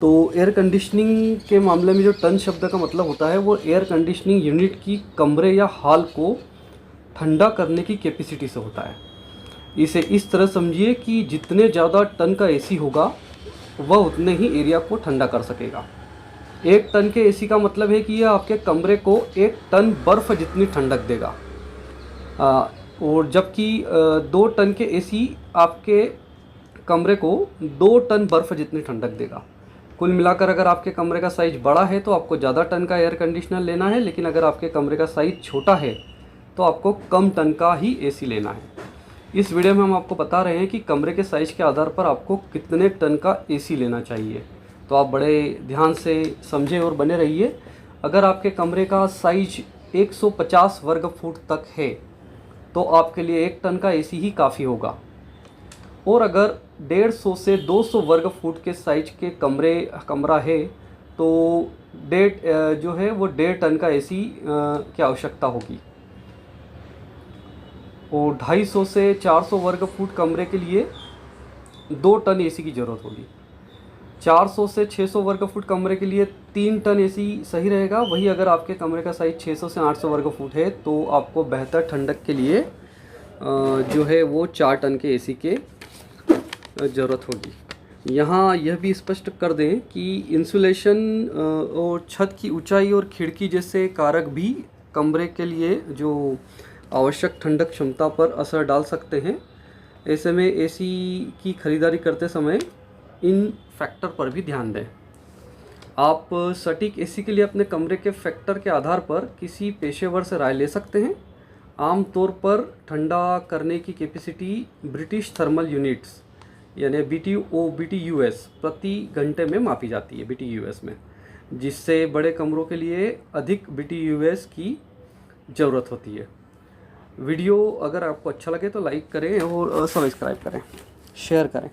तो air conditioning के मामले में जो टन शब्द का मतलब होता है वो एयर कंडीशनिंग यूनिट की कमरे या हॉल को ठंडा करने की कैपेसिटी से होता है। इसे इस तरह समझिए कि जितने ज़्यादा टन का एसी होगा वह उतने ही एरिया को ठंडा कर सकेगा। 1 टन के एसी का मतलब है कि यह आपके कमरे को 1 टन बर्फ़ जितनी ठंडक देगा। और जबकि 2 टन के एसी आपके कमरे को 2 टन बर्फ़ जितनी ठंडक देगा। कुल मिलाकर अगर आपके कमरे का साइज़ बड़ा है तो आपको ज़्यादा टन का एयर कंडीशनर लेना है, लेकिन अगर आपके कमरे का साइज़ छोटा है तो आपको कम टन का ही एसी लेना है। इस वीडियो में हम आपको बता रहे हैं कि कमरे के साइज़ के आधार पर आपको कितने टन का एसी लेना चाहिए। तो आप बड़े ध्यान से समझें और बने रहिए। अगर आपके कमरे का साइज 150 वर्ग फुट तक है तो आपके लिए 1 टन का एसी ही काफ़ी होगा। और अगर 150 से 200 वर्ग फुट के साइज के कमरा है तो जो है वो 1.5 टन का एसी की आवश्यकता होगी। और 250 से 400 वर्ग फुट कमरे के लिए 2 टन एसी की ज़रूरत होगी। 400 से 600 वर्ग फुट कमरे के लिए 3 टन एसी सही रहेगा। वही अगर आपके कमरे का साइज़ 600 से 800 वर्ग फुट है तो आपको बेहतर ठंडक के लिए जो है वो 4 टन के एसी के ज़रूरत होगी। यहाँ यह भी स्पष्ट कर दें कि इंसुलेशन और छत की ऊंचाई और खिड़की जैसे कारक भी कमरे के लिए जो आवश्यक ठंडक क्षमता पर असर डाल सकते हैं। ऐसे में एसी की खरीदारी करते समय इन फैक्टर पर भी ध्यान दें। आप सटीक एसी के लिए अपने कमरे के फैक्टर के आधार पर किसी पेशेवर से राय ले सकते हैं। आमतौर पर ठंडा करने की कैपेसिटी ब्रिटिश थर्मल यूनिट्स यानी BTUs प्रति घंटे में मापी जाती है BTUs में, जिससे बड़े कमरों के लिए अधिक BTUs की ज़रूरत होती है। वीडियो अगर आपको अच्छा लगे तो लाइक करें और सब्सक्राइब करें, शेयर करें।